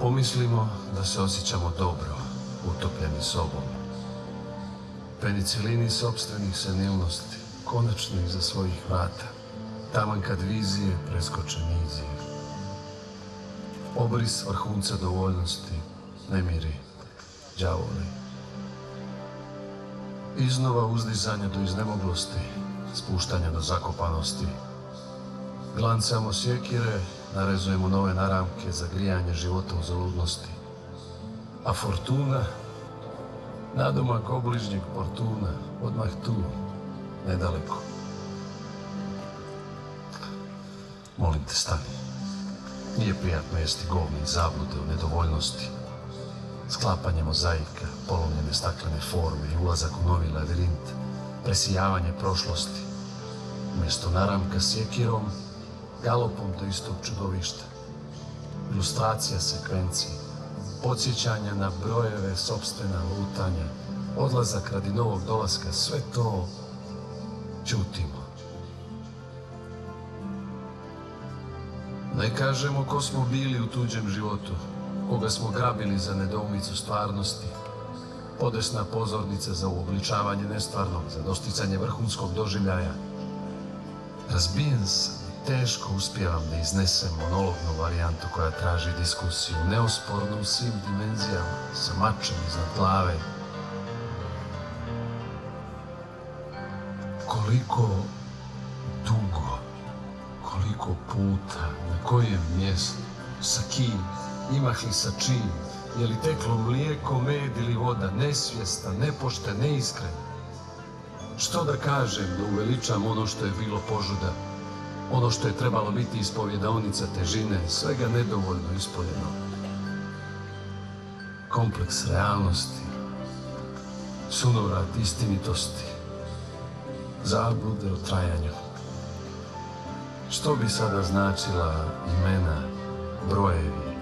Pomislimo da se osjećamo dobro, utopljeni sobom. Penicilini sopstvenih senilnosti, konačno iza svojih vrata, taman kad vizije preskoče nizije. Obris vrhunca dovoljnosti, nemiri, đavoli. Iznova uzdizanja do iznemoglosti, spuštanja do zakopanosti. Glancamo sjekire, narezujemo nove naramke za grijanje života u zaludnosti. A fortuna, nadomak obližnjeg portuna, odmah tu, nedaleko. Molim te, stani. Nije prijatno jesti govni zablude o nedovoljnosti. Sklapanje mozaika, polomljene staklene forme i ulazak u novi labirint, presijavanje prošlosti. Umjesto naramka sjekirom, galopom do istog čudovišta. Ilustracija sekvencije, podsjećanja na brojeve sopstvena lutanja, odlazak radi novog dolaska, sve to ćutimo. Ne kažemo ko smo bili u tuđem životu, koga smo grabili za nedoumicu stvarnosti, podesna pozornica za uobličavanje nestvarnog, za dosticanje vrhunskog doživljaja. Razbijen sam i teško uspijevam da iznesem monolognu varijantu koja traži diskusiju, neospornu u svim dimenzijama, sa mačem iznad glave. Koliko dugo, koliko puta, na kojem mjestu, sa kim, imah li sa čim, je li teklo mlijeko, med ili voda, nesvjestan, nepošten, neiskren. Što da kažem da uveličam ono što je bilo požuda, ono što je trebalo biti ispovjedaonica težine, svega nedovoljno ispoljeno. Kompleks realnosti, sunovrat istinitosti, zablude o trajanju. Što bi sada značila imena, brojevi,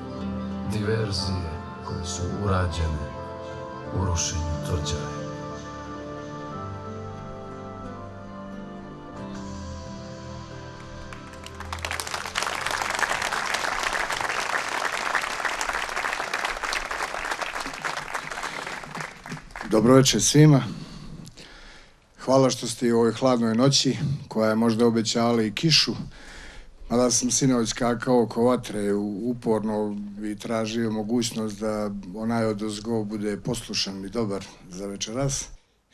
diverzije koje su urađene u rušenju tvrđave? Dobro večer svima. Hvala što ste i u ovoj hladnoj noći, koja je možda obećala i kišu, mada sam sinoć skakao oko vatre uporno i tražio mogućnost da onaj odozgo bude poslušan i dobar za večeras.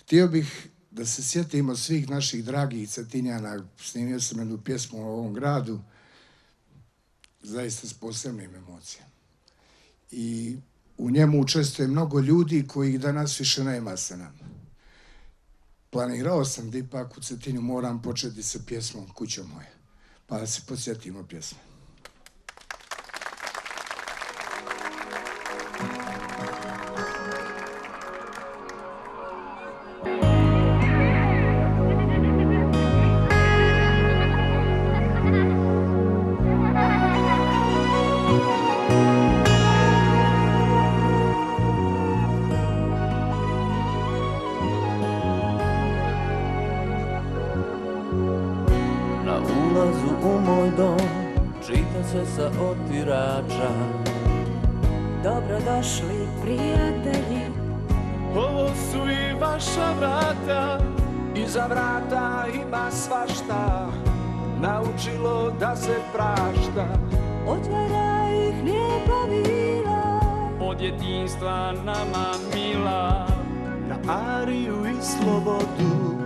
Htio bih da se sjetimo svih naših dragih Cetinjana. Snimio sam jednu pjesmu o ovom gradu, zaista s posebnim emocijama. I u njemu učestvuje mnogo ljudi kojih danas više nema sa nama. Planirao sam da ipak u Cetinju moram početi sa pjesmom Kućo moja, pa da se podsjetimo pjesme. Sa otirača. Dobrodošli prijatelji, Ovo su i vaša vrata, iza vrata ima svašta, naučilo da se prašta. otvara ih lijepa vila, Od djetinjstva nama mila, na Ariju i slobodu,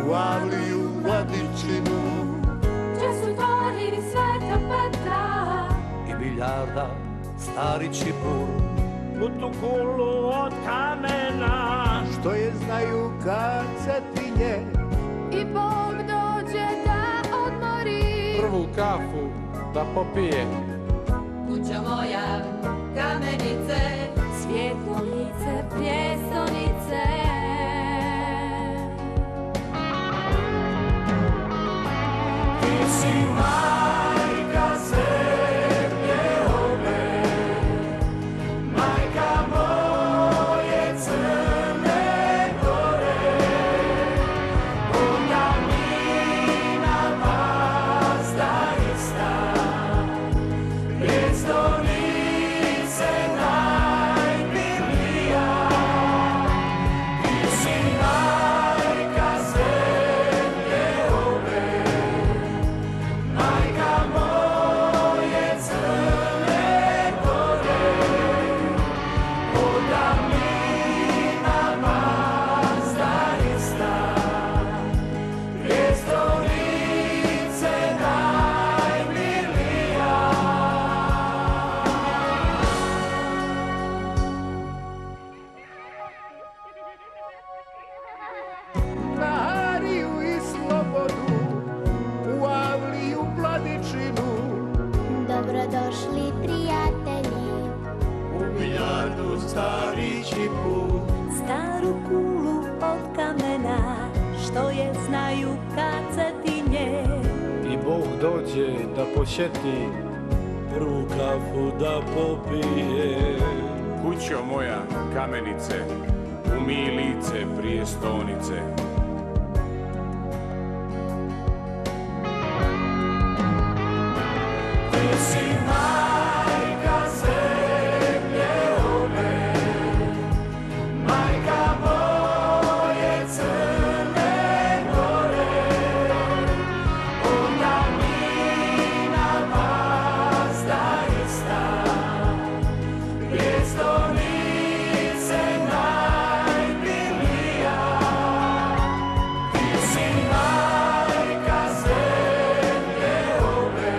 u Avliju, Vladičinu gdje su dvori Sveta Petra i biljarda, stari Čipur, u tu kulu od kamena, Što je znaju kad Cetinje, i Bog dođe da odmori. prvu kafu da popije. Kuća moja, kamenice, svjetlovice, prijestolnice. Ti si majka zemlje ove, majka moje Crne Gore, ona mina pazda ista, prijestolnice svaki put. Staru kulu od kamena, što je znaju Kacetinje. I Bog dođe da posjeti, prvu kafu da popije. Kućo moja kamenice, umij lice prije stonice. Ti si majka zemlje ove, majka moje Crne Gore. Onda mina pazda ista, prijestolnice najmilija. Ti si majka zemlje ove,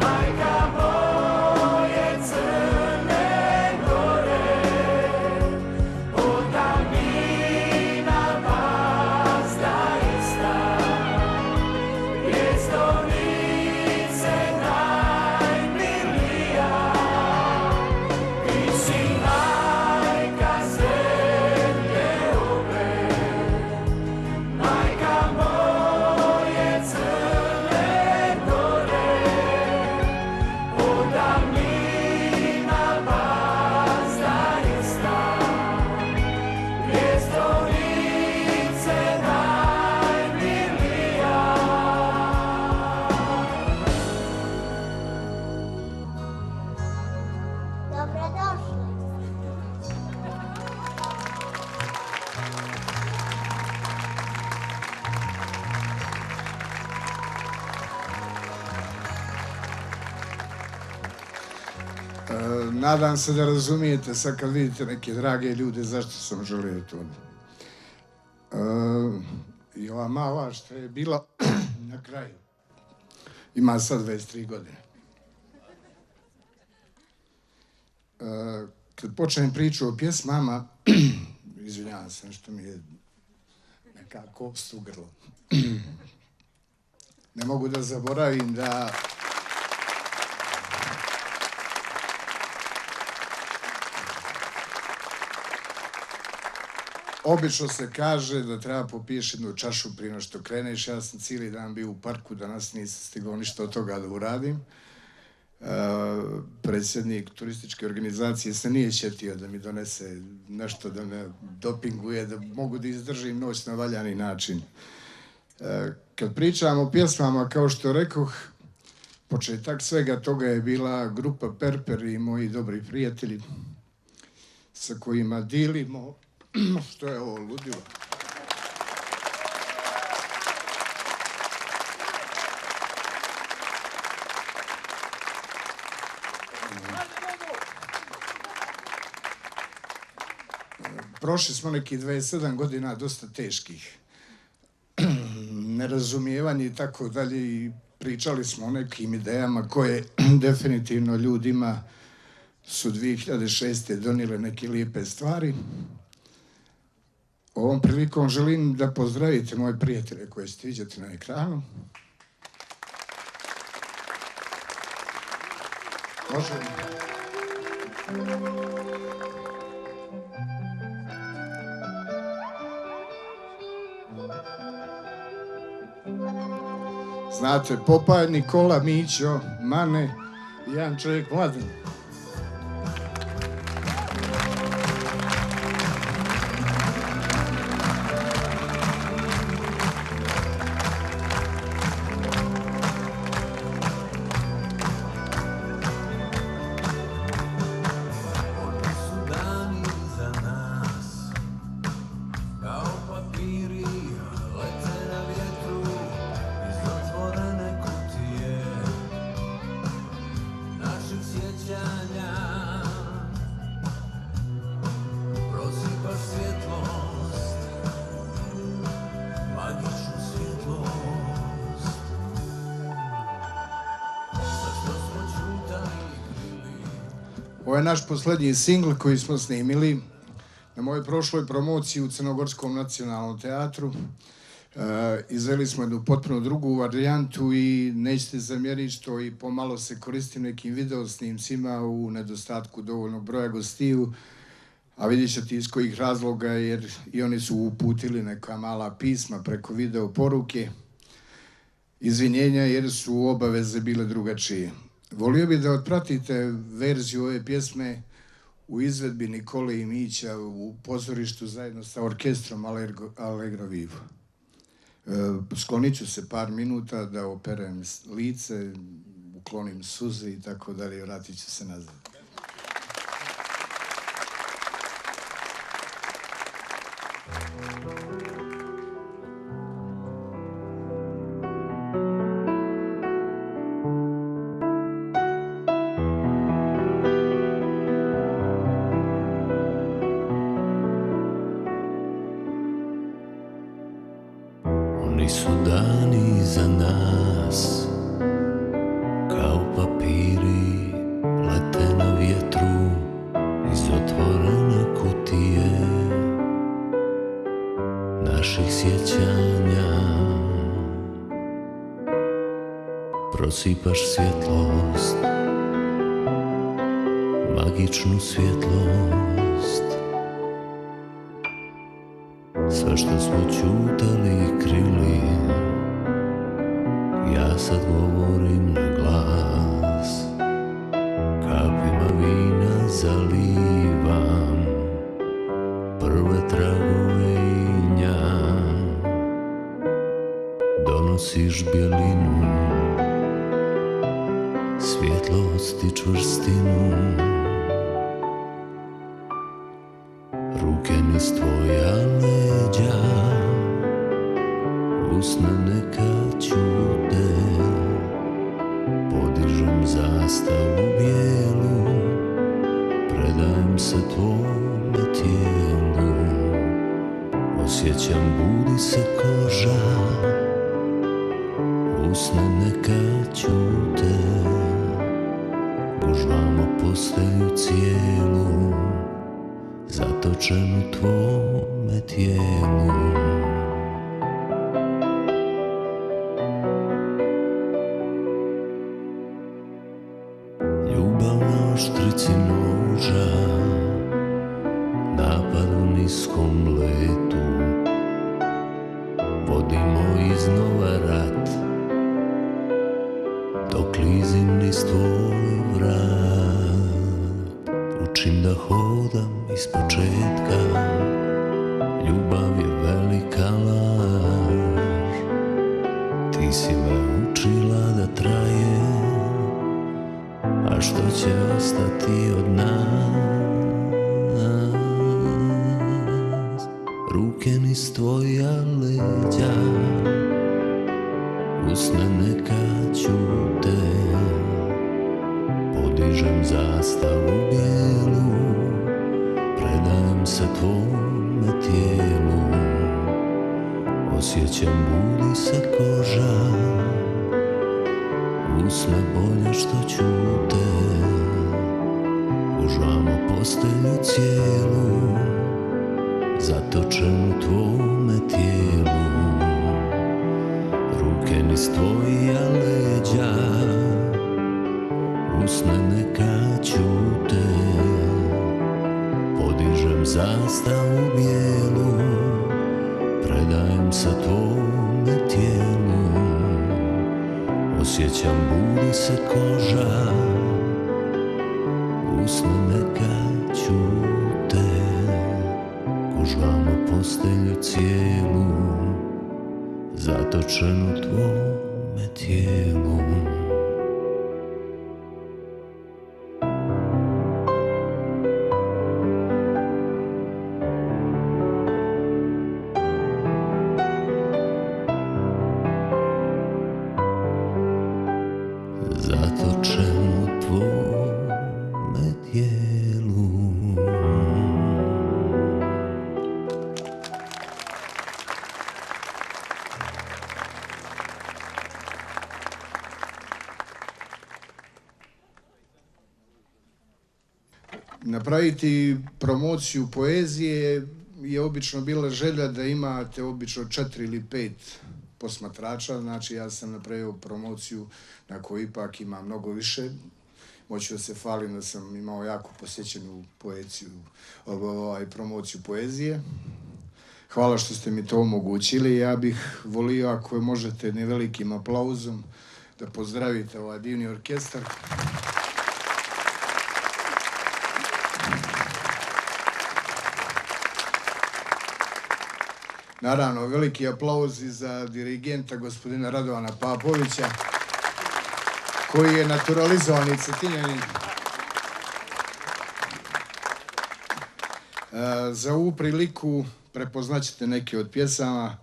majka moje Crne Gore. Onda mina pazda ista, prijestolnice najmilija. Ti si majka zemlje ove, majka moje Crne Gore. Onda mina pazda ista, prijestolnice najmilija. Dobrodošli. Nadam se da razumijete sad kad vidite neke drage ljude zašto sam želio to. I ova mala što je bila na kraju ima sad 23 godine. Kad počnem priču o pjesmama, izvinjavam se što mi je nekako kost u grlu. Ne mogu da zaboravim da obično se kaže da treba popiješ jednu čašu prije no što kreneš. Ja sam cijeli dan bio u parku, danas nisam stigao ništa od toga da uradim. Predsjednik turističke organizacije se nije sjetio da mi donese nešto da me dopinguje, da mogu da izdržim noć na valjani način. Kad pričam o pjesmama, kao što rekoh, početak svega toga je bila grupa Perper i moji dobri prijatelji sa kojima dilimo. Što je ovo ludilo? Prošli smo neki 27 godina dosta teških. Nerazumijevanje i tako dalje i pričali smo o nekim idejama koje definitivno ljudima su 2006. donijele neke lijepe stvari. Ovom prilikom želim da pozdravite moje prijatelje koje ćete vidjeti na ekranu. Možemo. Znate, Popaj, Nikola, Mićo, Mane i jedan čovjek Mladen. Ovo je naš posljednji singl koji smo snimili na mojoj prošloj promociji u Crnogorskom nacionalnom teatru. Izveli smo jednu potpuno drugu varijantu i nećete zamjeriti što i pomalo se koristim nekim video snimcima u nedostatku dovoljnog broja gostiju. a vidjet ćete iz kojih razloga, jer i oni su uputili neka mala pisma preko video poruke izvinjenja jer su obaveze bile drugačije. Volio bih da otpratite verziju ove pjesme u izvedbi Nikole i Mića u pozorištu zajedno sa orkestrom Allegro Vivo. Sklonit ću se par minuta da operem lice, uklonim suze i tako dalje, vratit ću se nazad. Oni su dani za nas kao papiri lete na vjetru iz otvorene kutije naših sjećanja. Prosipaš svjetlost, magičnu svjetlost. Sve što smo ćutali i krili, ja sad govorim na glas. Kapima vina zalivam prve tragove inja. Donosiš bjelinu, svjetlost i čvrstinu. Ruke niz tvoja leđa, usne neka ćute. Podižem zastavu bijelu, predajem se tvome tijelu. Osjećam budi se koža, usne neka ćute. Gužvamo postelju cijelu, zatočen u tvome tijelu. Ljubav na oštrici noža, napad u niskom letu. Vodimo iznova rat, dok klizim niz tvoj vrat. Učim da hodam ispočetka, ljubav je velika laž. Ti si me učila da traje, a što će ostati od nas? Ruke niz tvoja leđa, usne neka ćute. Podižem zastavu bijelu, predajem se tvome tijelu. Osjećam budi se koža, usne bolje što ćute. Užvamo postelju cijelu, zatočen u tvome tijelu. Ruke niz tvoja leđa, usne neka ćute. Podižem zastavu bijelu, predajem se tvome tijelu. Osjećam budi se koža, usne neka ćute. Gužvamo postelju cijelu, zatočen u tvome tijelu. Zatočen u tvome tijelu. Napraviti promociju poezije je obično bila želja da imate obično 4 ili 5 posmatrača, znači ja sam napravio promociju na kojoj ipak ima mnogo više moću da se hvalim da sam imao jako posjećenu poeziju, promociju poezije. Hvala što ste mi to omogućili. Ja bih volio, ako možete, jednim velikim aplauzom da pozdravite ovaj divni orkestar. Naravno, veliki aplauz i za dirigenta gospodina Radovana Papovića, koji je naturalizovani Cetinjanin. Za ovu priliku prepoznaćete neke od pjesama.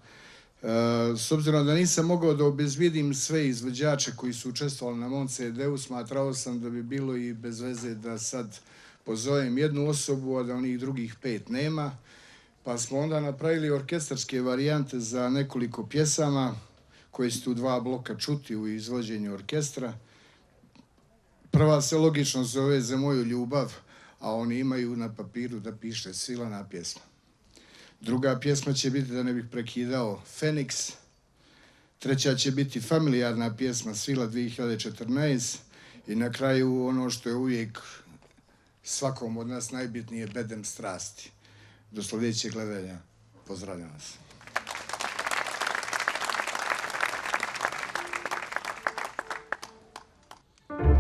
S obzirom da nisam mogao da obezvijedim sve izvođače koji su učestvovali na mom CD-u, smatrao sam da bi bilo i bez veze da sad pozovem jednu osobu, a da onih drugih 5 nema. Pa smo onda napravili orkestarske varijante za nekoliko pjesama koje ćete u 2 bloka čuti u izvođenju orkestra. Prva se logično zove Za moju ljubav, a oni imaju na papiru da piše Svilana pjesma. Druga pjesma će biti, da ne bih prekidao, Feniks. Treća će biti familijarna pjesma Svila 2014. I na kraju ono što je uvijek svakom od nas najbitnije, Bedem strasti. Do sljedećeg gledanja. Pozdravljam vas. Thank you.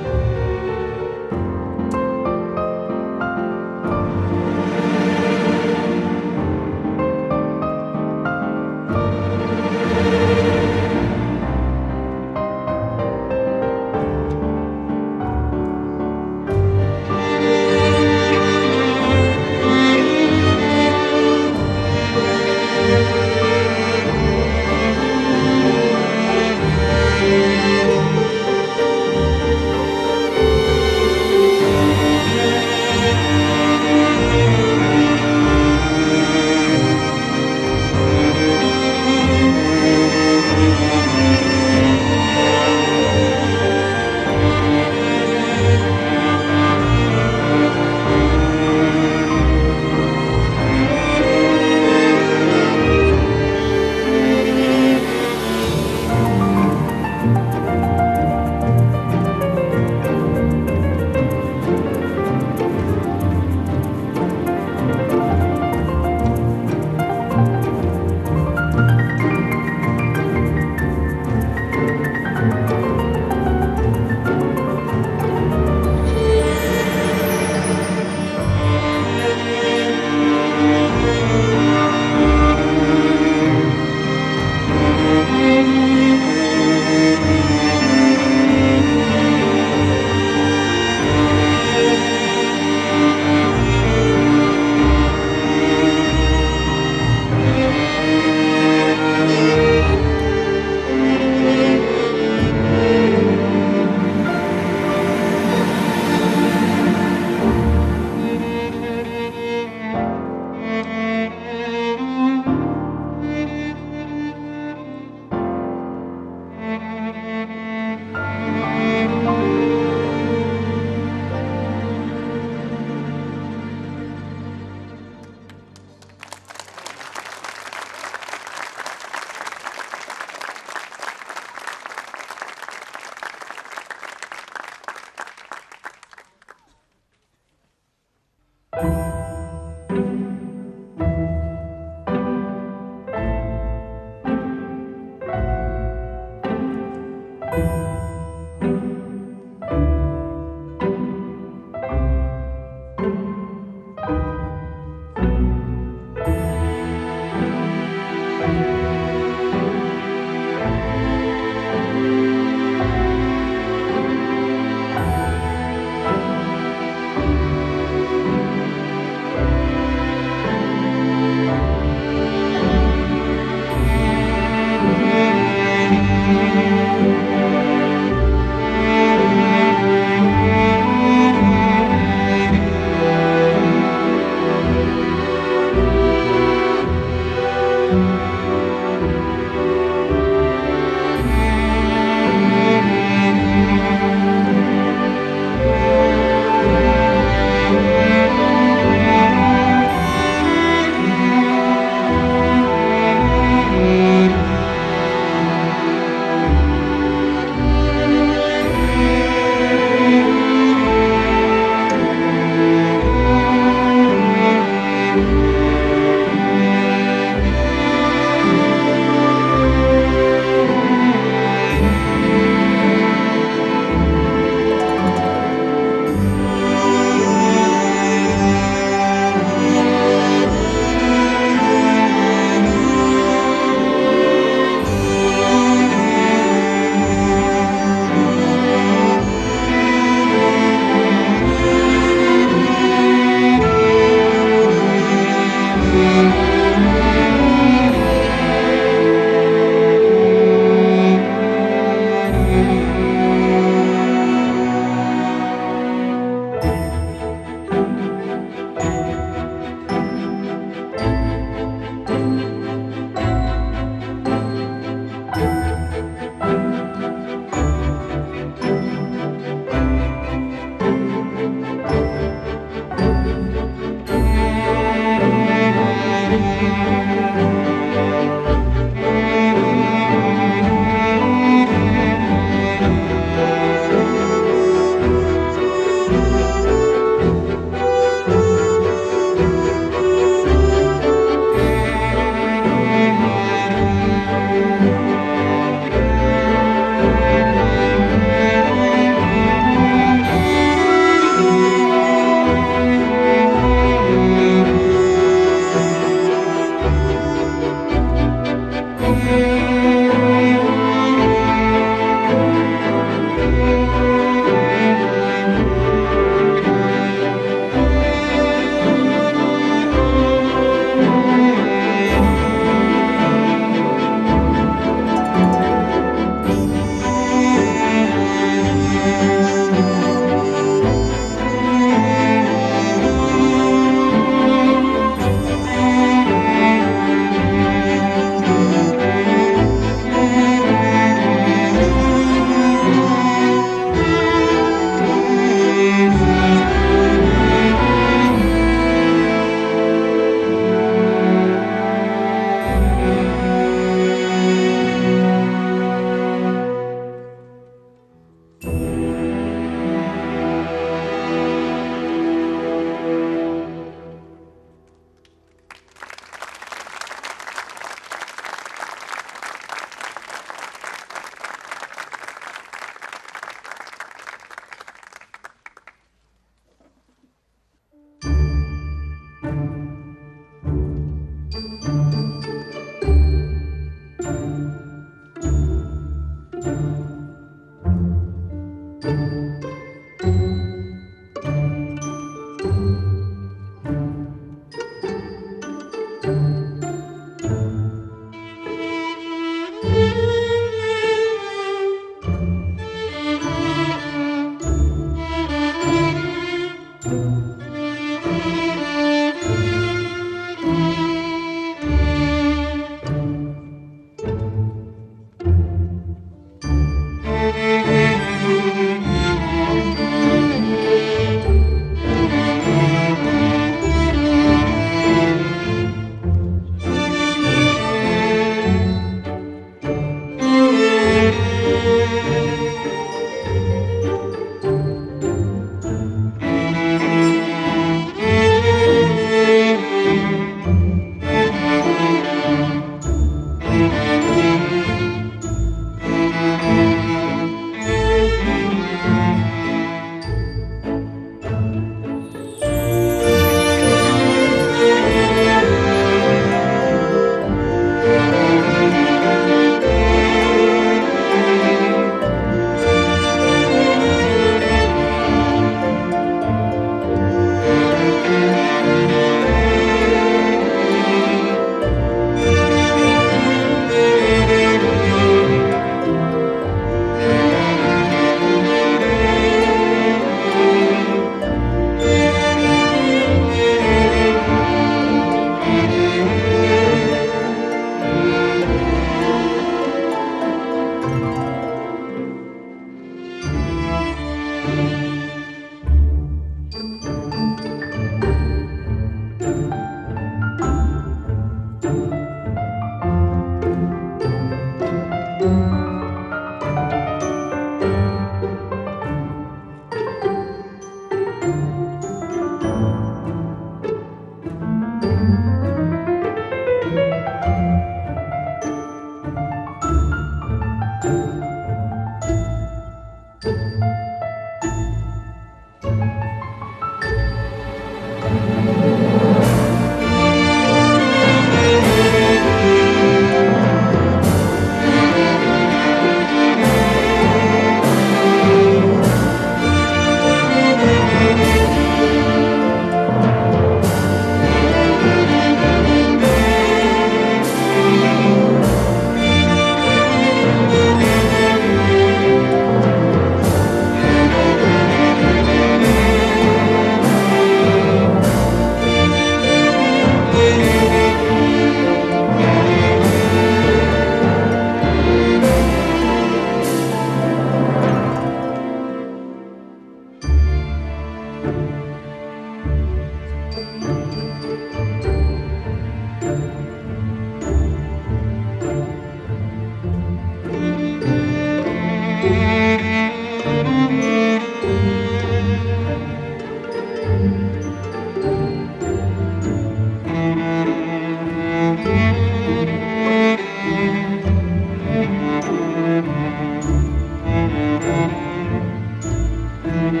Neko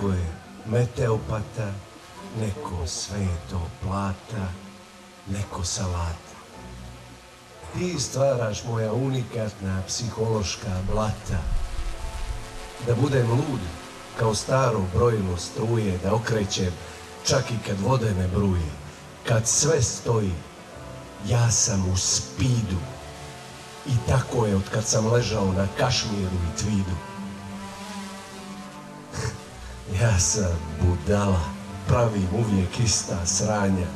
je meteopata, neko sveto plata, neko salata. Ti stvaraš moja unikatna psihološka blata. Da budem lud, kao staro brojilo struje, da okrećem čak i kad vode ne bruje. Kad sve stoji, ja sam u spidu. I tako je od kad sam ležao na Kašmiru i Tvidu. Ja sam budala, pravim uvijek ista sranja.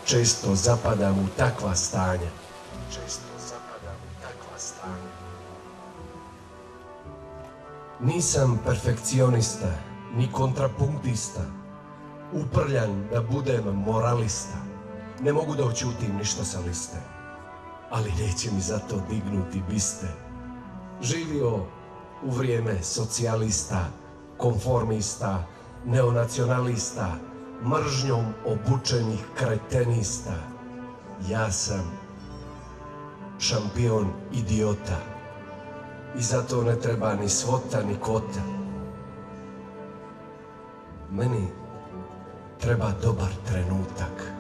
Često zapadam u takva stanja. Nisam perfekcionista, ni kontrapunktista. Uprljan da budem moralista. Ne mogu da oćutim ništa sa liste. Ali neće mi zato dignuti biste. Živio u vrijeme socijalista, konformista, neonacionalista, mržnjom obučenih kretenista. Ja sam šampion idiota i zato ne treba ni svota ni kvota. Meni treba dobar trenutak.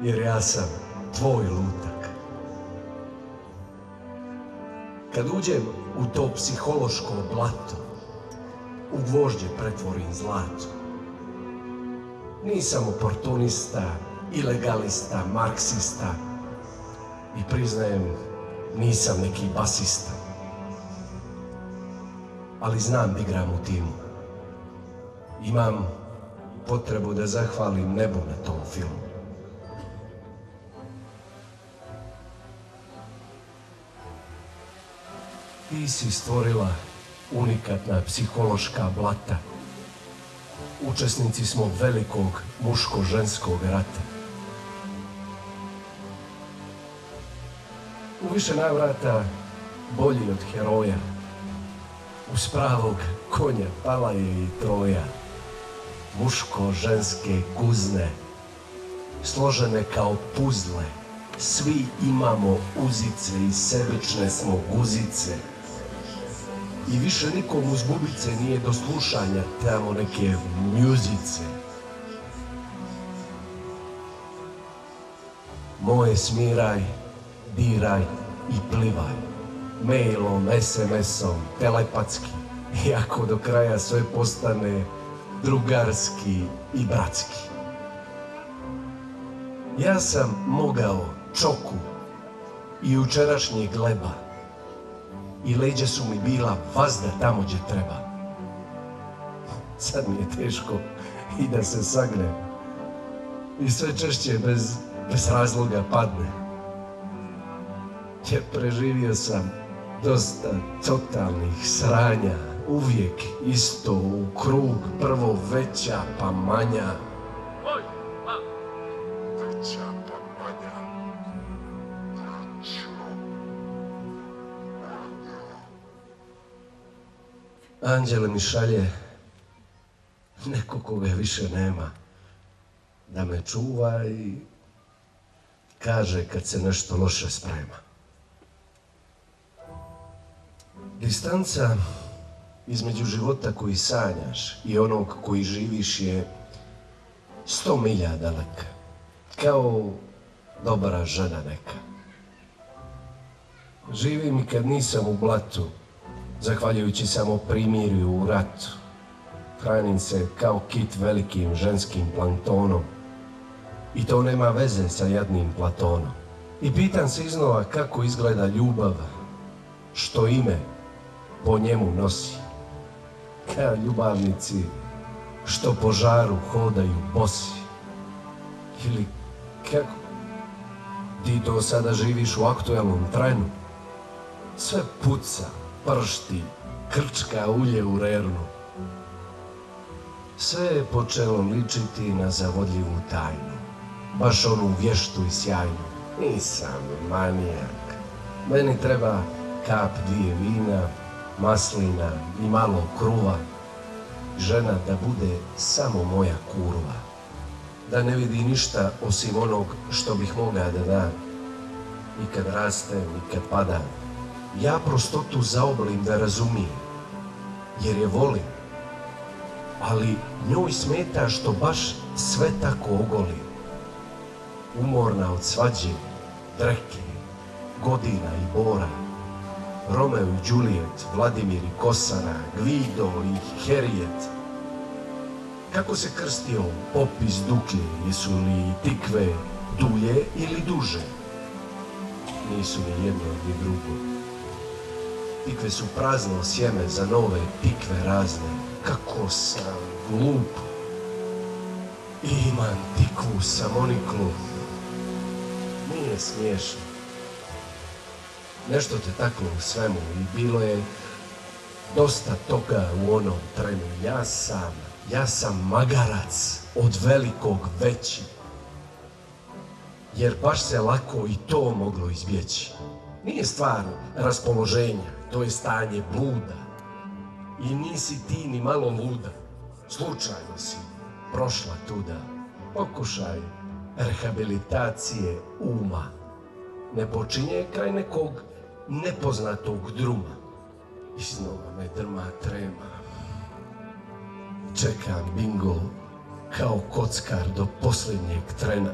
Jer ja sam tvoj lutak. Kad uđem u to psihološko blato, u gvožđe pretvorim zlato. Nisam oportunista, ilegalista, marksista i priznajem, nisam neki basista. Ali znam da igram u timu. Imam potrebu da zahvalim nebu na tom filmu. Ti si stvorila unikatna psihološka blata. Učesnici smo velikog muško-ženskog rata. U više navrata bolji od heroja. Uz pravog konja pala je i Troja. Muško-ženske guzne, složene kao puzle. Svi imamo uzice i sebične smo guzice. I više nikom uz bubice nije do slušanja tamo neke mjuzice. Moje smiraj, diraj i plivaj. Mailom, SMS-om, telepatski. Iako do kraja sve postane drugarski i bratski. Ja sam mogao čoku i jučerašnjeg gleba. I leđa su mi bila vazda tamo gdje treba. Sad mi je teško i da se sagnem. I sve češće bez razloga padne. Jer preživio sam dosta totalnih sranja. Uvijek isto u krug, prvo veća pa manja. Anđele mi šalje neko koga više nema, da me čuva i kaže kad se nešto loše sprema. Distanca između života koji sanjaš i onog koji živiš je 100 milja daleka, kao dobra žena neka. Živim i kad nisam u blatu, zahvaljujući samo primirju u ratu. Hranim se kao kit velikim ženskim planktonom. I to nema veze sa jadnim Platonom. I pitam se iznova kako izgleda ljubav, što ime po njemu nosi. Kao ljubavnici što po žaru hodaju bosi. Ili kako ti to sada živiš u aktuelnom trenu. Sve puca, pršti, krčka ulje u rernu. Sve je počelo ličiti na zavodljivu tajnu. Baš onu vještu i sjajnu. Nisam manijak. Meni treba kap 2 vina, maslina i malo kruva. Žena da bude samo moja kurva. Da ne vidi ništa osim onog što bih mogao da dam. I kad rastem i kad padam. Ja prostotu zaoblim da razumijem. Jer je volim. Ali njoj smeta što baš sve tako ogoli. Umorna od svađe, dreke, godina i bora. Romeo i Juliet, Vladimir i Kosara, Gvido i Harriet. Kako se krstio popis Duklje, jesu li tikve dulje ili duže? Nisu ni jedno ni drugo. Tikve su prazno sjeme za nove tikve razne. Kako sam glup. Imam tikvu samoniklu. Nije smiješno. Nešto te taklo u svemu i bilo je dosta toga u onom trenu. Ja sam magarac od velikog veći. Jer baš se lako i to moglo izbjeći. Nije stvar raspoloženja, to je stanje bluda. I nisi ti ni malo luda. Slučajno si prošla tuda. Pokušaj rehabilitacije uma. Ne počinje kraj nekog nepoznatog druma. Iznova me drma trema. Čekam bingo kao kockar do posljednjeg trena.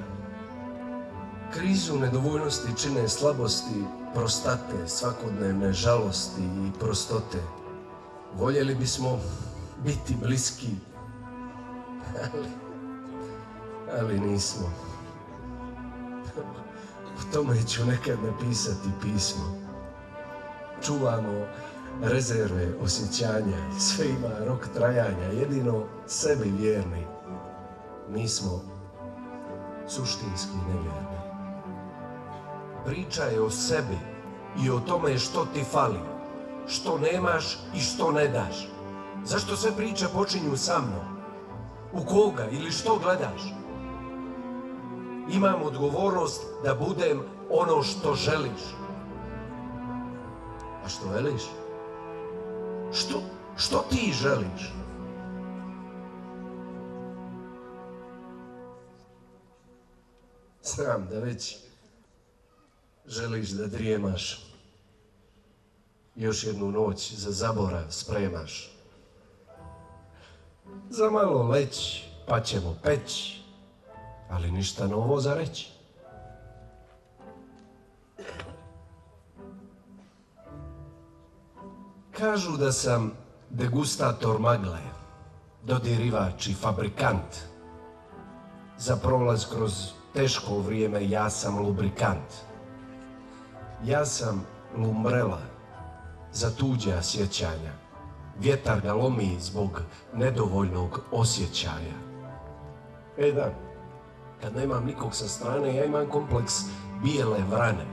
Krizu nedovoljnosti čine slabosti, prostate, svakodnevne žalosti i prostote. Voljeli bismo biti bliski, ali nismo. O tome ću nekad napisati pismo. Čuvamo rezerve osjećanja, sve ima rok trajanja, jedino sebi vjerni. Mi smo suštinski nevjerni. Priča je o sebi i o tome što ti fali, što nemaš i što ne daš. Zašto sve priče počinju sa mnom? U koga ili što gledaš? Imam odgovornost da budem ono što želiš. A što veliš? Što ti želiš? Znam da već želiš da drijemaš. Još jednu noć za zaborav spremaš. Za malo leć, pa ćemo peć, ali ništa novo za reći. Kažu da sam degustator magle, dodirivač i fabrikant. Za prolaz kroz teško vrijeme ja sam lubrikant. Ja sam lumbrela za tuđa sjećanja. Vjetar ga lomi zbog nedovoljnog osjećaja. Da, kad nemam nikog sa strane, ja imam kompleks bijele vrane.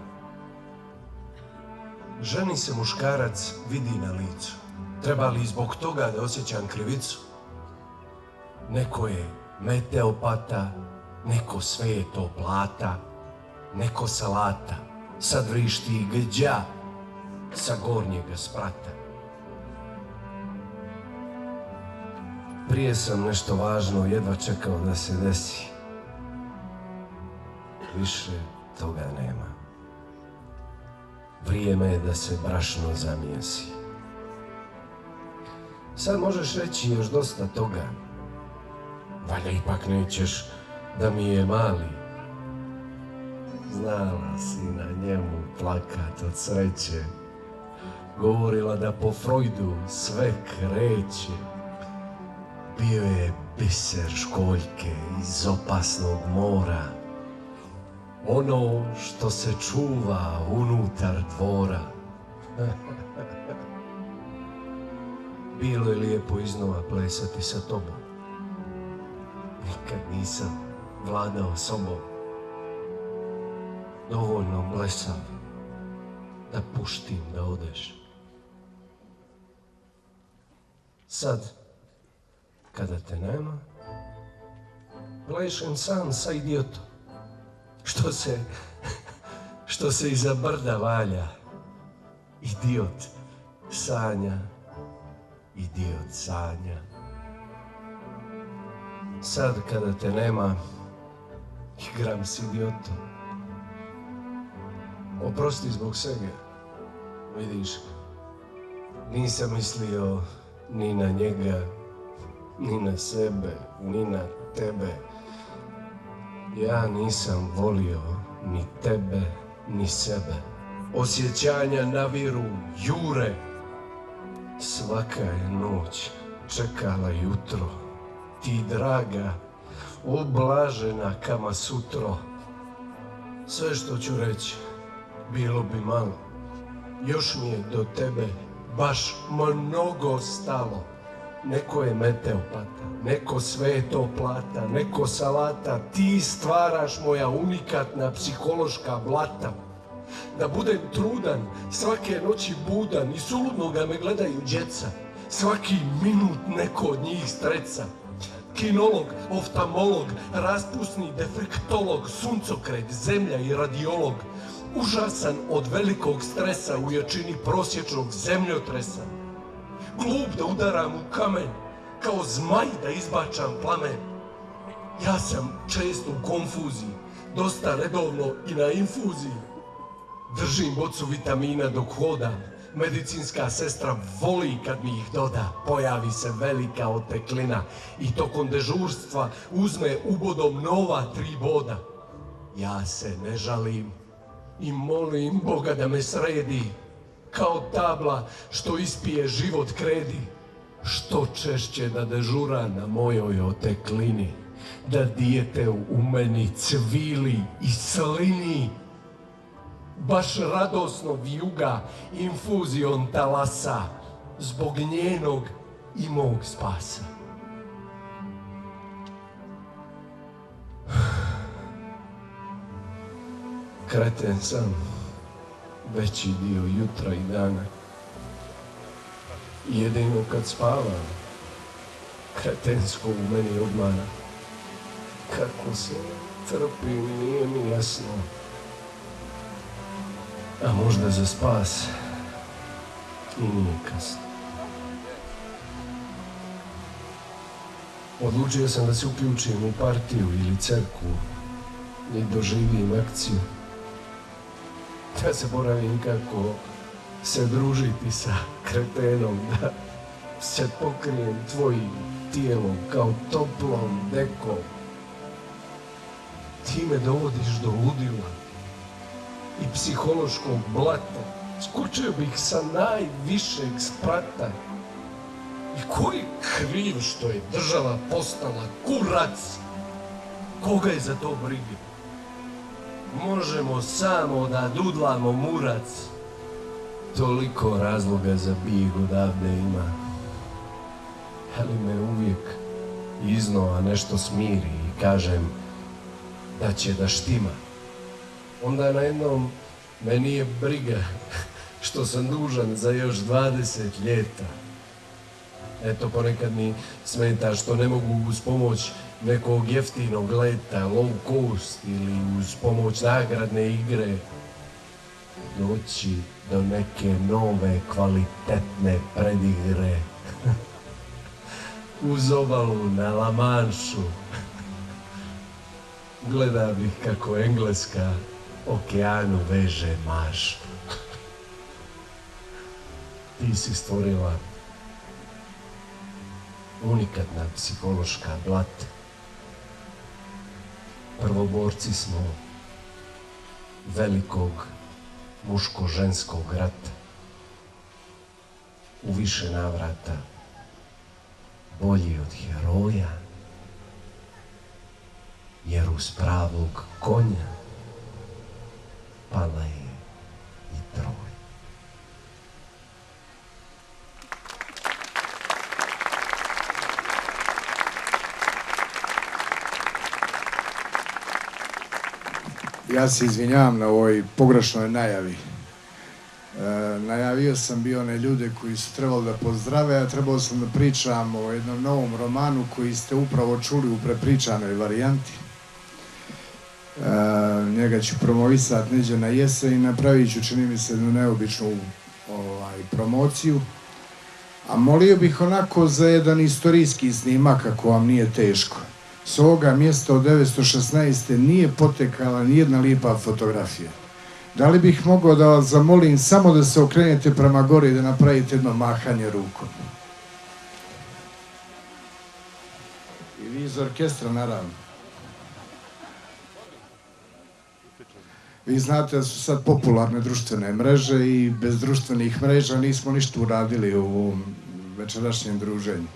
Ženi se muškarac vidi na licu. Treba li zbog toga da osjećam krivicu? Neko je meteopata, neko sveto plata, neko salata. Sad vrišti gđa sa gornjega sprata. Prije sam nešto važno jedva čekao da se desi. Više toga nema. Vrijeme je da se brašno zamijesi. Sad možeš reći još dosta toga. Valja ipak nećeš da mi je mali. Znala si na njemu plakat od sreće. Govorila da po Freudu sve kreće. Bio je biser školjke iz opasnog mora. Ono što se čuva unutar dvora. Bilo je lijepo iznova plesati sa tobom. Nikad nisam vladao sobom. Dovoljno blesav da puštim da odeš. Sad, kada te nema, plešem sam sa idiotom, što se iza brda valja. Idiot sanja, idiot sanja. Sad kada te nema, igram s idiotom. Oprosti zbog svega, vidiš, nisam mislio ni na njega, ni na sebe, ni na tebe. Ja nisam volio ni tebe, ni sebe. Osjećanja naviru, jure. Svaka je noć čekala jutro. Ti draga, oblažena kama sutro. Sve što ću reći, bilo bi malo. Još mi je do tebe baš mnogo stalo. Neko je meteopata, neko sveto plata, neko salata. Ti stvaraš moja unikatna psihološka blata. Da budem trudan, svake noći budan i suludno ga me gledaju djeca. Svaki minut neko od njih streca. Kinolog, oftalmolog, raspusni defektolog, suncokret, zemlja i radiolog. Užasan od velikog stresa u jačini prosječnog zemljotresa. Glup da udaram u kamen, kao zmaj da izbačam plamen. Ja sam često u konfuziji, dosta redovno i na infuziji. Držim bocu vitamina dok hodam, medicinska sestra voli kad mi ih doda. Pojavi se velika oteklina i tokom dežurstva uzme ubodom nova 3 boda. Ja se ne žalim i molim Boga da me sredi, kao tabla što ispije život kredi. Što češće da dežura na mojoj oteklini, da dijete u meni cvili i slini. Baš radosno vijuga infuzijom talasa, zbog njenog i mog spasa. Kreten sam veći dio jutra i dana. Jedino kad spavam, kretensko u meni obmana. Kako se trpim, nije mi jasno. A možda za spas i nije kasno. Odlučio sam da se uključim u partiju ili crkvu i doživim akciju. Da se boravim kako se družiti sa kretenom, da se pokrijem tvojim tijelom kao toplom dekom. Ti me dovodiš do ludila i psihološkog blata. Skočio bih sa najvišeg sprata. I ko je kriv što je država postala kurac? Koga je za to briga? Možemo samo da dudlamo murac. Toliko razloga za bijeg odavde ima. Ali me uvijek iznova nešto smiri i kažem da će da štima. Onda najednom me nije briga što sam dužan za još 20 ljeta. Eto, ponekad mi smeta što ne mogu uz pomoć nekog jeftinog leta, low cost ili uz pomoć nagradne igre doći do neke nove kvalitetne predigre. Uz obalu na La Manšu gleda bih kako Engleska okeanu veže maš. Ti si stvorila unikatna psihološka blata. Prvoborci smo velikog muško-ženskog rata. U više navrata bolji od heroja, jer uz pravog konja pala je i Troja. Ja se izvinjavam na ovoj pogrešnoj najavi. najavio sam bio one ljude koji su trebali da pozdrave, a trebao sam da pričam o jednom novom romanu koji ste upravo čuli u prepričanoj varijanti. Njega ću promovisati neđe na jesen i napravit ću, čini mi se, jednu neobičnu promociju. A molio bih onako za jedan istorijski snimak, ako vam nije teško. S ovoga mjesta od 916. nije potekala nijedna lijepa fotografija. Da li bih mogao da vas zamolim samo da se okrenete prema gore i da napravite jedno mahanje rukom? I vi iz orkestra, naravno. Vi znate da su sad popularne društvene mreže i bez društvenih mreža nismo ništa uradili u ovom večerašnjem druženju.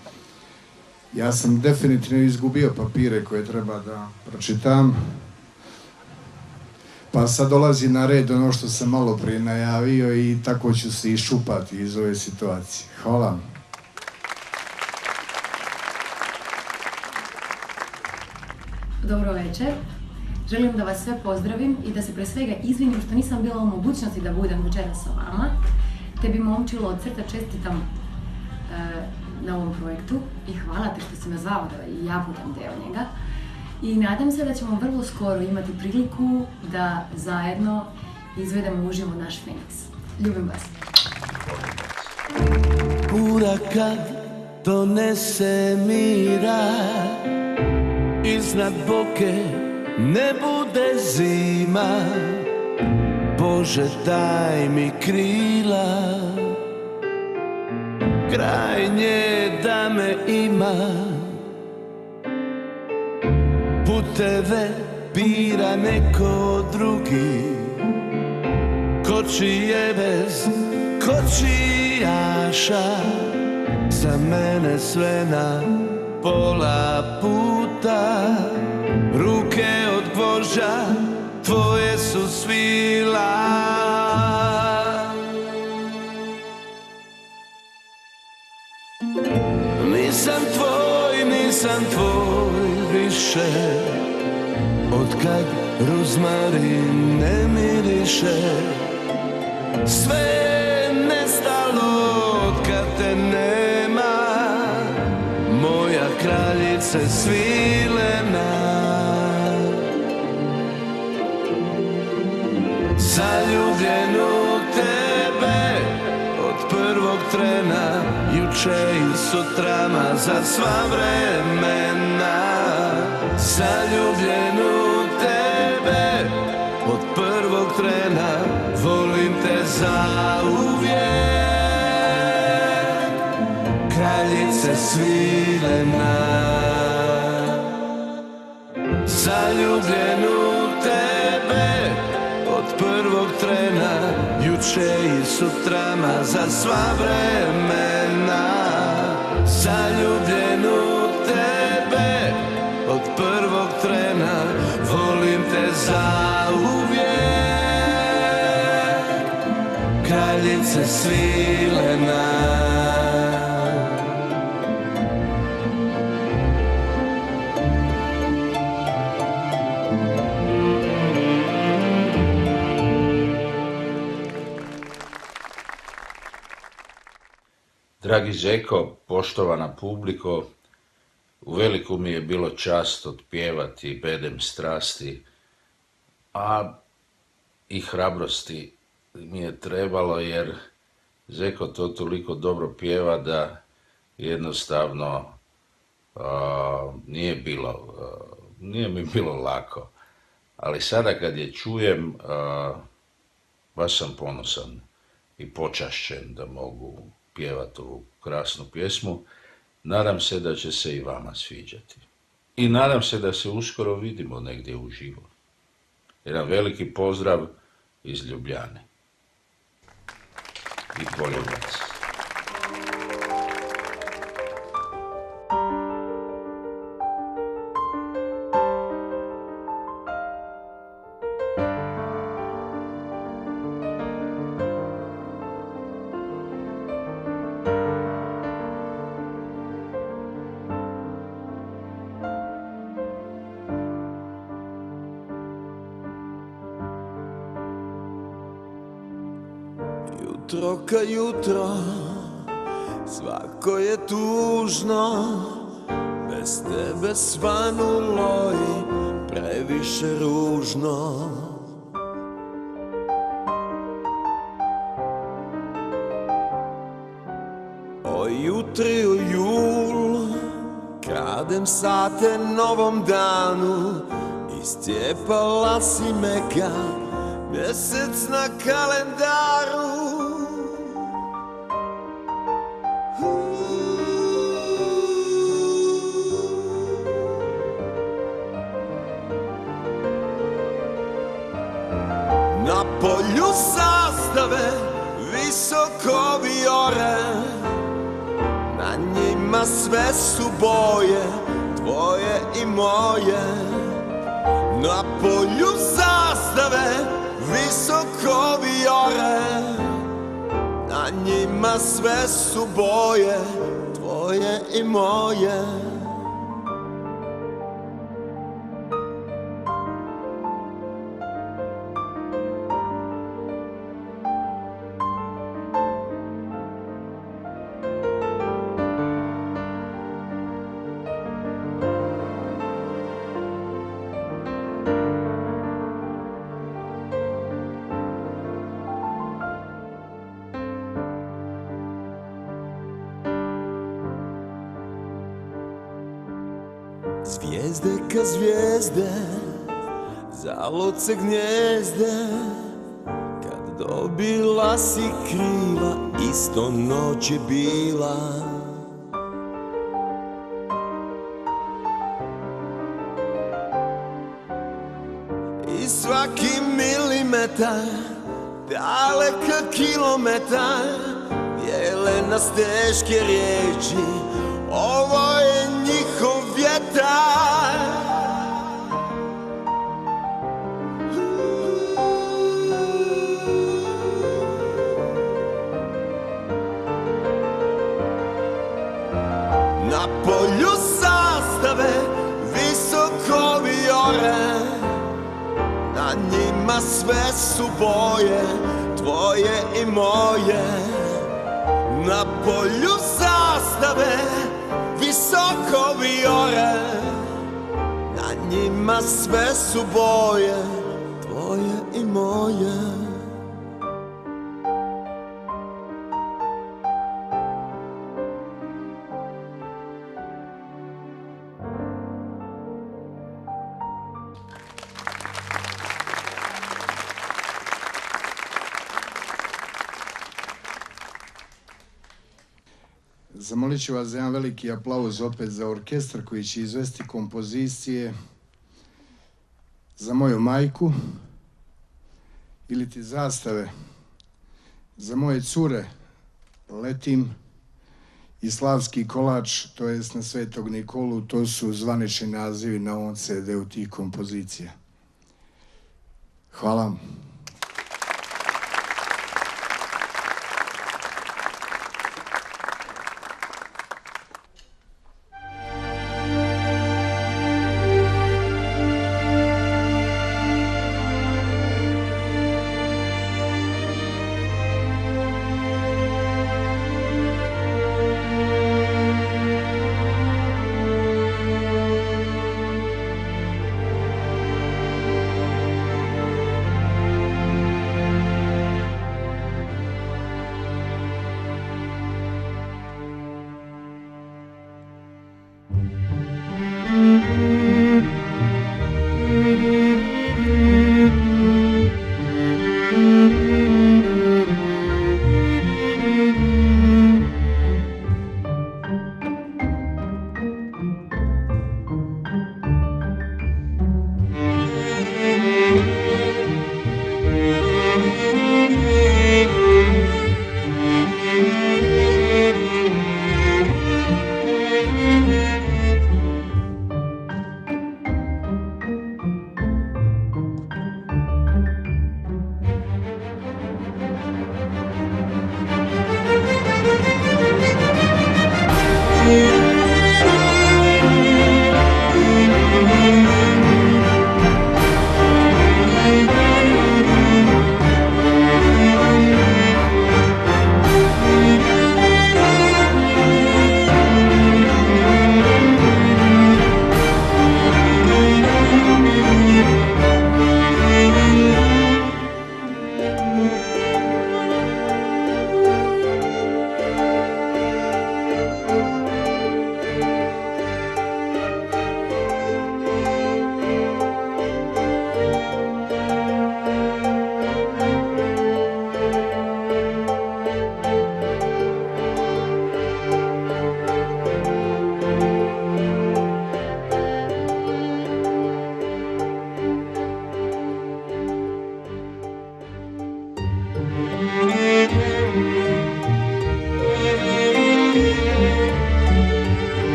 Ja sam definitivno izgubio papire koje treba da pročitam, pa sad dolazi na red ono što sam malo prije najavio i tako ću se iščupati iz ove situacije. Hvala vam. Dobro večer. Želim da vas sve pozdravim i da se pre svega izvinim što nisam bila u mogućnosti da budem večeras sa vama. Tebi, momčilo, od srca čestitam na ovom projektu i hvala te što si me zvao da i ja budem deo njega. I nadam se da ćemo vrlo skoro imati priliku da zajedno izvedemo uživo naš Feniks. Ljubim vas. Bura kad donese mira, iznad boke ne bude zima. Bože, daj mi krila, kraj nje da me ima. Puteve bira neko drugi, kočije bez kočijaša. Za mene sve na pola puta, ruke od gvožđa tvoje su svila. Nisam tvoj više, otkad ruzmarin ne miriše. Sve je nestalo otkad te nema, moja kraljice svilena. Zaljubljen u tebe od prvog trena, juče i sutrama za sva vremena. Zaljubljen u tebe od prvog trena, volim te zauvijek. Kraljice svilena. Zaljubljen u tebe od prvog trena, juče i sutrama za sva vremena. Zaljubljen u tebe od prvog trena, volim te zauvijek. Kraljice svilena. Dragi Žeko, poštovana publiko, u veliku mi je bilo čast otpjevati Bedem strasti, a i hrabrosti mi je trebalo jer Žeko to toliko dobro pjeva da jednostavno nije mi bilo lako. Ali sada kad je čujem, baš sam ponosan i počašćen da mogu pjevati ovu krasnu pjesmu. Nadam se da će se i vama sviđati. I nadam se da se uskoro vidimo negdje uživo. Jedan veliki pozdrav iz Ljubljane. I poljubac. Jutro ka jutro, svako je tužno, bez tebe svanulo i previše ružno. O jutri, o jul, kradem sate novom danu, istjepala si me ka mjesec na kalendaru. Na polju zastave visoko vijore, na njima sve su boje, tvoje i moje. Na polju zastave visoko vijore, na njima sve su boje, tvoje i moje. Zvijezde ka zvijezde, zalud se gnjezde, kad dobila si krila, isto noć je bila. I svaki milimetar, daleka kilometar, dijele nas teške riječi, ovo je njihov vjetar. Na polju zastave visoko vijore, na njima sve su boje, tvoje i moje. Na polju zastave visoko vijore, na njima sve su boje, tvoje i moje. Zamolit ću vas za jedan veliki aplauz opet za orkestar koji će izvesti kompozicije za moju majku, ili ti zastave, za moje cure Letim i Slavski kolač, to jest na Svetog Nikolu. To su zvanični nazivi na ovom CD-u tih kompozicija. Hvala vam.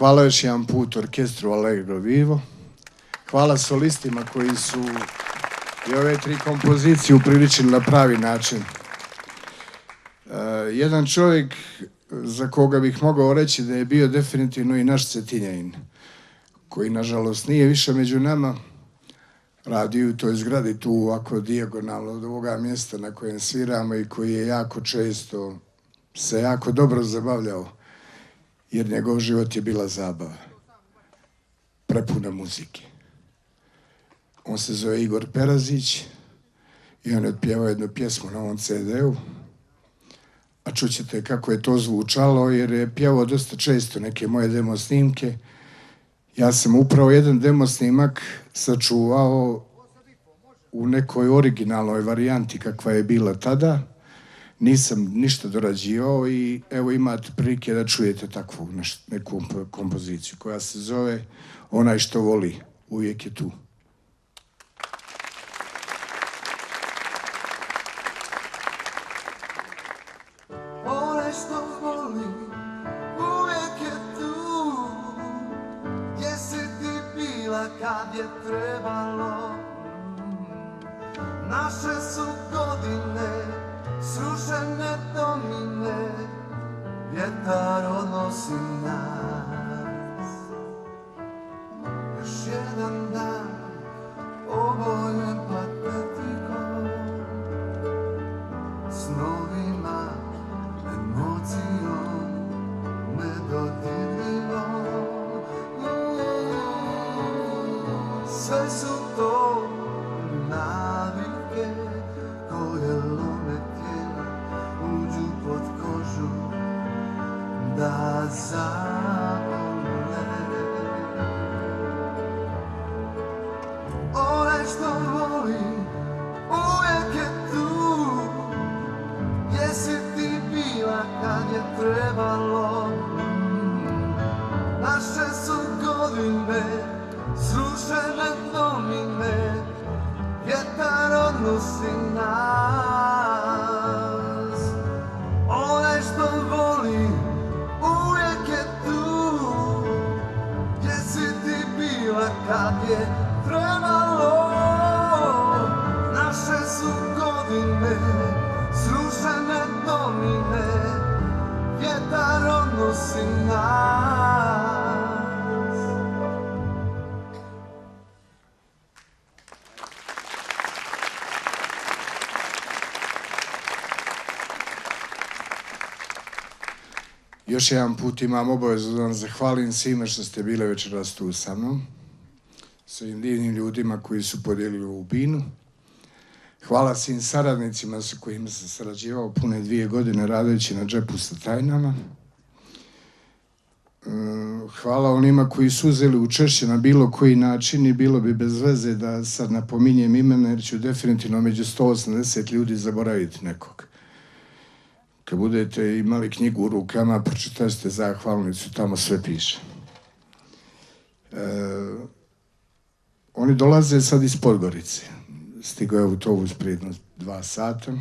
Hvala još jedan put orkestru Allegro Vivo. Hvala solistima koji su i ove 3 kompozicije upriličili na pravi način. Jedan čovjek za koga bih mogao reći da je bio definitivno i naš Cetinjanin, koji nažalost nije više među nama, radi u toj zgradi tu ovako dijagonalno od ovoga mjesta na kojem sviramo i koji je jako često se jako dobro zabavljao, jer njegov život je bila zabava, prepuna muzike. On se zove Igor Perazić i on je otpjevao jednu pjesmu na ovom CD-u, a čućete kako je to zvučalo, jer je pjevao dosta često neke moje demo snimke. Ja sam upravo jedan demo snimak sačuvao u nekoj originalnoj varijanti kakva je bila tada. Nisam ništa dorađivao i evo imate prilike da čujete takvu neku kompoziciju koja se zove Onaj što voli, uvijek je tu. Onaj što voli, uvijek je tu. Gdje si ti bila kad je trebalo? Naše su godine srušene domine, vjetar odnosi nas. Još jedan dan obojen patetikom, snovima, emocijom, nedodirljivom. Sve su to navike koje lome tijela, uđu pod kožu da zavole. Onaj što voli, uvijek je tu. Gdje si ti bila kad je trebalo? Naše su godine srušene domine, vjetar odnosi nas. Onaj što voli, uvijek je tu. Gdje si ti bila kad je trebalo? Naše su godine srušene domine, vjetar odnosi nas. Još jedan put imam obavezu da vam zahvalim svima što ste bile večeras tu sa mnom, s ovim divnim ljudima koji su podijelili ovu binu. Hvala svim saradnicima sa kojima sam sarađivao pune 2 godine radeći na Džepu sa tajnama. Hvala onima koji su uzeli učešće na bilo koji način i bilo bi bez veze da sad napominjem imena, jer ću definitivno među 180 ljudi zaboraviti nekog. Kad budete imali knjigu u rukama, pročitajte zahvalnicu, tamo sve piše. Oni dolaze sad iz Podgorice. Stigao je autobus prije 2 sata.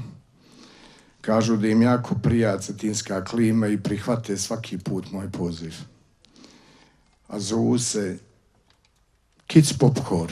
Kažu da im jako prija cetinska klima i prihvate svaki put moj poziv. A zovu se Kids Pop Hor.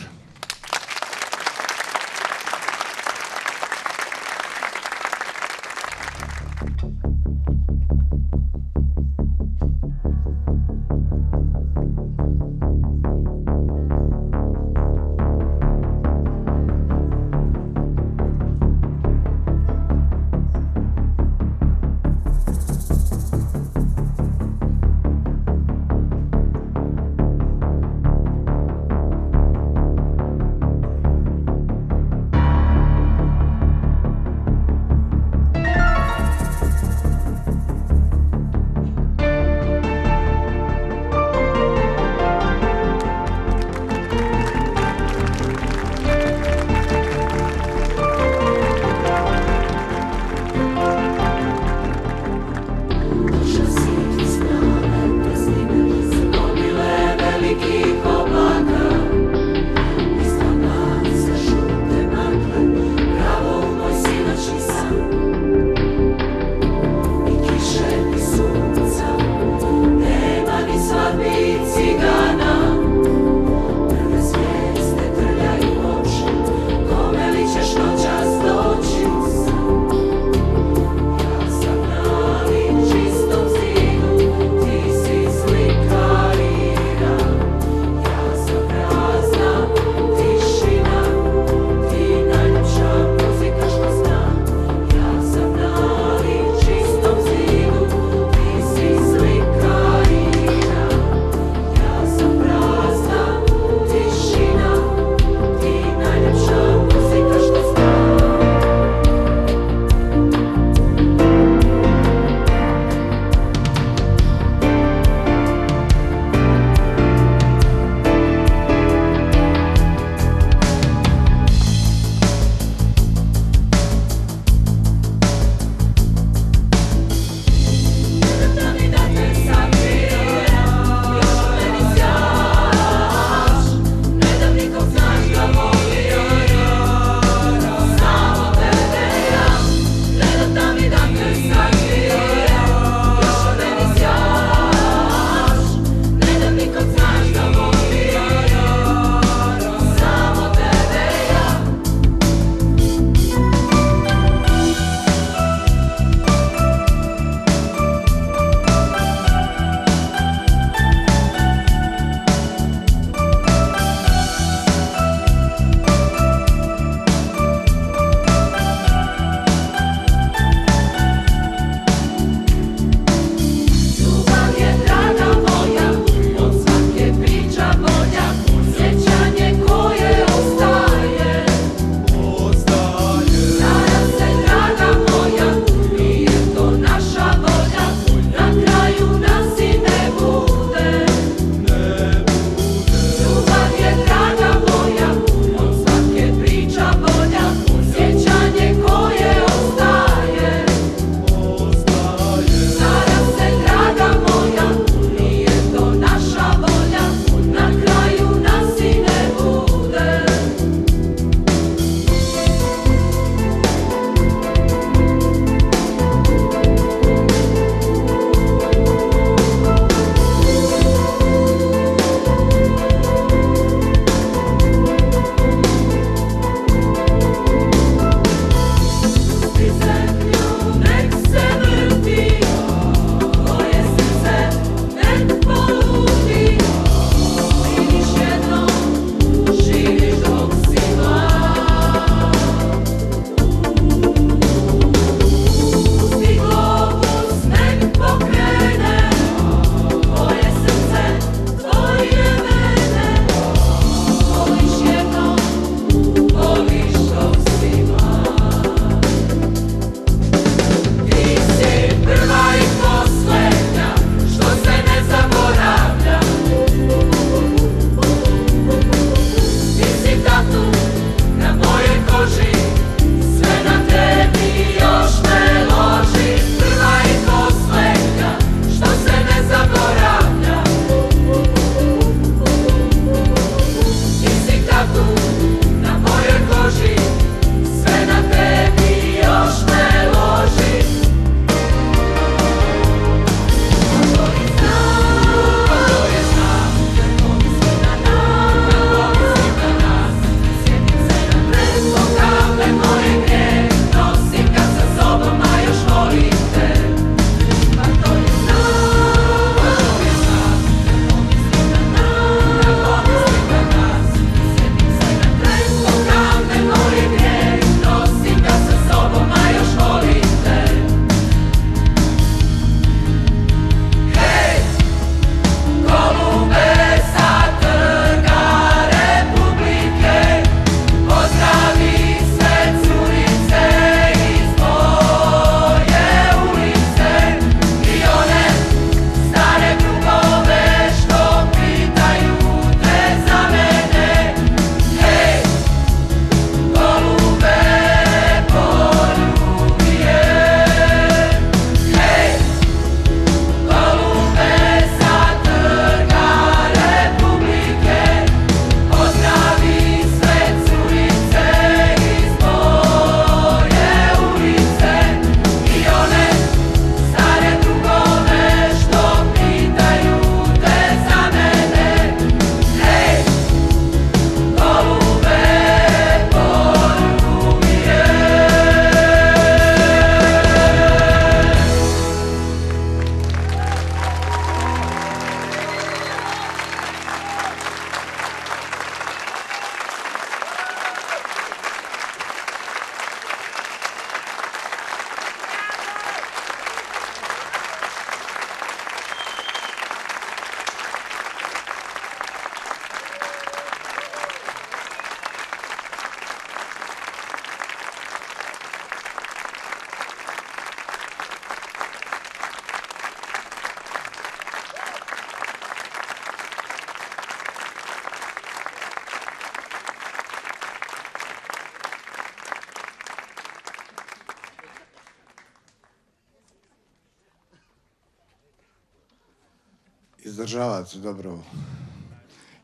izdržavate dobro.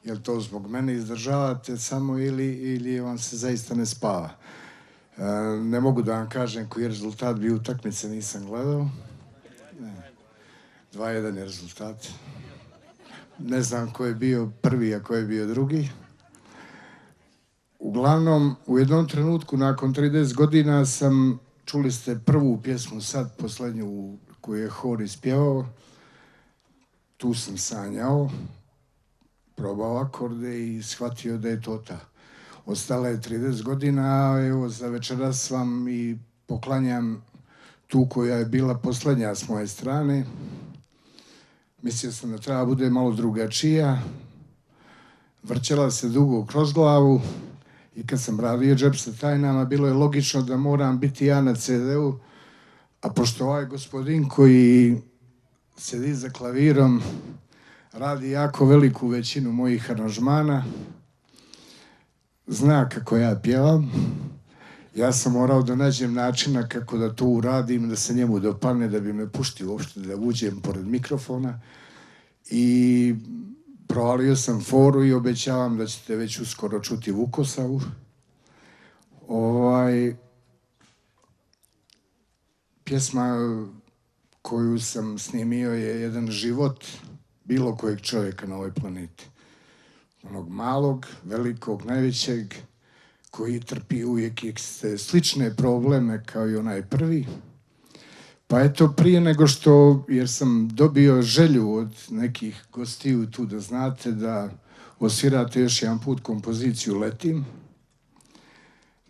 Jel to zbog mene izdržavate samo ili vam se zaista ne spava? Ne mogu da vam kažem koji je rezultat bio utakmice, nisam gledao. 2-1 je rezultat. Ne znam ko je bio prvi, a ko je bio drugi. Uglavnom, u jednom trenutku, nakon 30 godina čuli ste prvu pjesmu sad, posljednju koju je hor ispjevao. Tu sam sanjao, probao akorde i shvatio da je to ta. Ostala je 30 godina, a evo za večeras vam i poklanjam tu koja je bila posljednja s moje strane. Mislio sam da treba bude malo drugačija. Vrćela se dugo kroz glavu i kad sam radio Džep sa tajnama, bilo je logično da moram biti ja na CD-u, a pošto ovaj gospodin koji sedi za klavirom radi jako veliku većinu mojih aranžmana, zna kako ja pjevam, ja sam morao da nađem načina kako da to uradim, da se njemu dopadne, da bi me puštio uopšte da uđem pored mikrofona. I provalio sam foru i obećavam da ćete već uskoro čuti Vukosavu. Pjesma koju sam snimio je jedan život bilo kojeg čovjeka na ovoj planeti. Onog malog, velikog, najvećeg, koji trpi uvijek iste slične probleme kao i onaj prvi. Pa eto, prije nego što, jer sam dobio želju od nekih gostiju tu da znate da osvirate još jedan put kompoziciju Letim,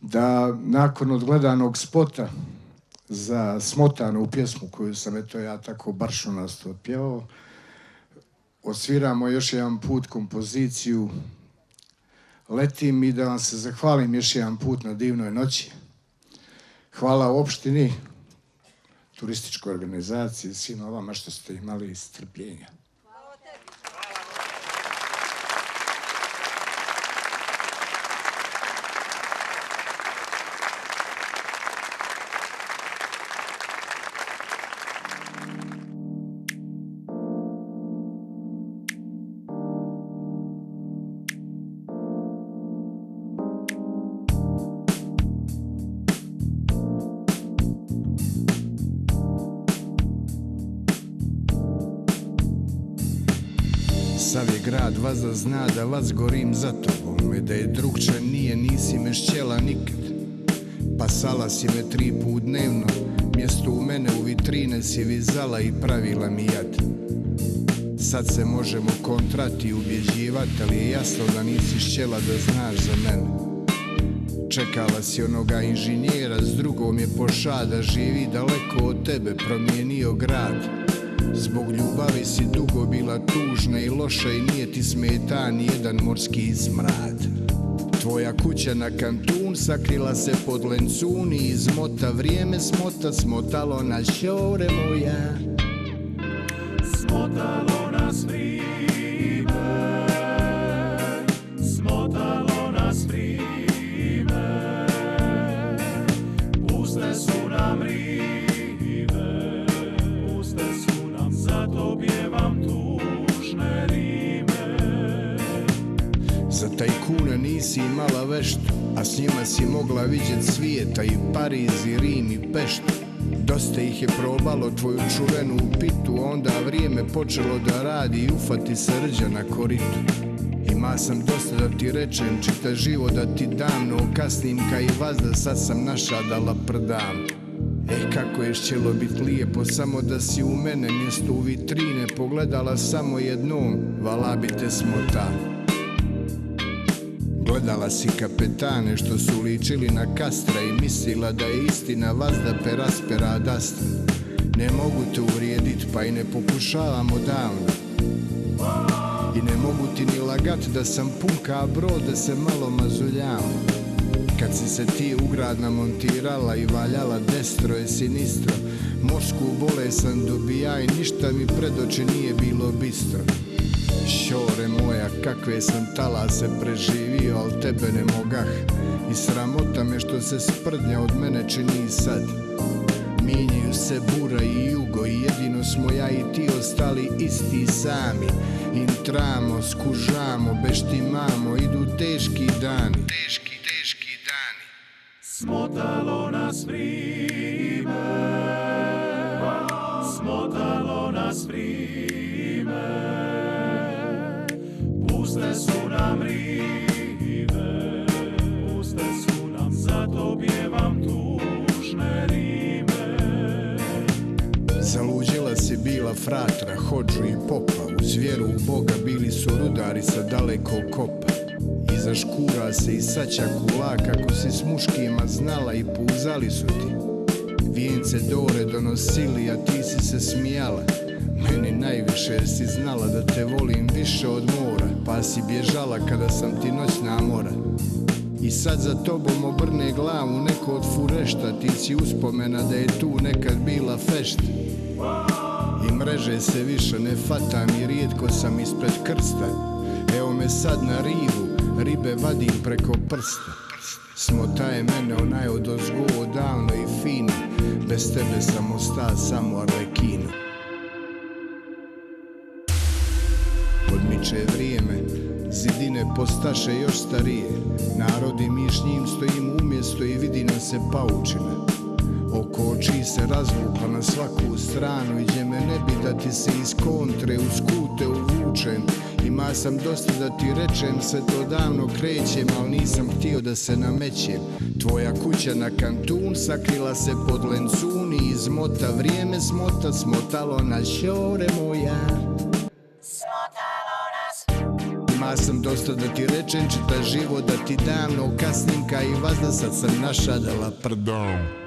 da nakon odgledanog spota za smotanu pjesmu koju sam eto ja tako baršunasto otpjevao, osviramo još jedan put kompoziciju Letim i da vam se zahvalim još jedan put na divnoj noći. Hvala opštini, turističkoj organizaciji, svima vama što ste imali strpljenja. Sav je grad vaza zna da vas gorim za tobom i da je drugče nije, nisi me šćela nikad. Pasala si me 3 put dnevno, mjesto u mene u vitrine si vizala i pravila mi jad. Sad se možemo kontrati, ubjeđivat, ali je jasno da nisi šćela da znaš za mene. Čekala si onoga inženjera, s drugom je poša da živi daleko od tebe, promijenio grad. Zbog ljubavi si dugo bila tužna i loša i nije ti smeta ni jedan morski smrad. Tvoja kuća na Kantun sakrila se pod lencun i izmota vrijeme smota, smotalo nas šore moja. Smotalo nas vrijeme, smotalo nas vrijeme, puste su nam rive, puste su nam, zato pjevam tužne rime. Za tajkuna nisi imala veštu, a s njima si mogla vidjet svijeta i Pariz i Rim i Peštu. Dosta ih je probalo tvoju čuvenu pitu, onda vrijeme počelo da radi i ufati srđa na koritu. Ima sam dosta da ti rečem, čita živo da ti dam, no kasnim ka i vazda, sad sam naša da laprdam. Kako je šćelo bit lijepo, samo da si u mene mjesto u vitrine pogledala samo jednom, vala bi te smota. Gledala si kapetane što su ličili na Kastra i mislila da je istina vazda peraspera dastra. Ne mogu te uvrijedit pa i ne pokušavam odavno. I ne mogu ti ni lagat da sam pun ka brod, da se malo mazuljam. Kad si se ti ugradna montirala i valjala destro je sinistro, morsku bole sam dobija i ništa mi pred oči nije bilo bistro. Šore moja, kakve sam talase preživio, al tebe ne mogah. I sramota me što se sprdnja od mene čini sad. Mijenjaju se bura i jugo i jedino smo ja i ti ostali isti sami. Intramo, skužamo, beštimamo, idu teški dani. Teški dani. Smotalo nas vrime, smotalo nas vrime, puste su nam rive, puste su nam, zato pjevam tužne rime. Zaluđila si bila fratra, hodžu i popa, uz vjeru u Boga bili su rudari sa dalekog kopa. Iza škura se i saća kula, kako si s muškima znala i puzali su ti. Vijence dore donosili, a ti si se smijala. Meni najviše jer si znala da te volim više od mora, pa si bježala kada sam ti noćna mora. I sad za tobom obrne glavu neko od furešta, ti si uspomena da je tu nekad bila fešta. I mreže se više ne fatam i rijetko sam ispred krsta. Evo me sad na rivu, ribe vadim preko prsta. Smotaje mene onaj odozgo odavno i fino, bez tebe sam osta samo arlekino. Odmiče vrijeme, zidine postaše još starije, narodi mi s njim stojimo umjesto i vidi nas se paučina. Oko oči se razvukla na svaku stranu, iđe me ne bi da ti se iz kontre uz kute uvučem. Ima sam dosta da ti rečem, sve to davno krećem, al nisam htio da se namećem. Tvoja kuća na kantun sakrila se pod lencuni, izmota vrijeme smota, smotalo na šore moja. Ima sam dosta da ti rečem, čita život da ti dam, no kasnim ka i vazda, sad sam našadala, pardon.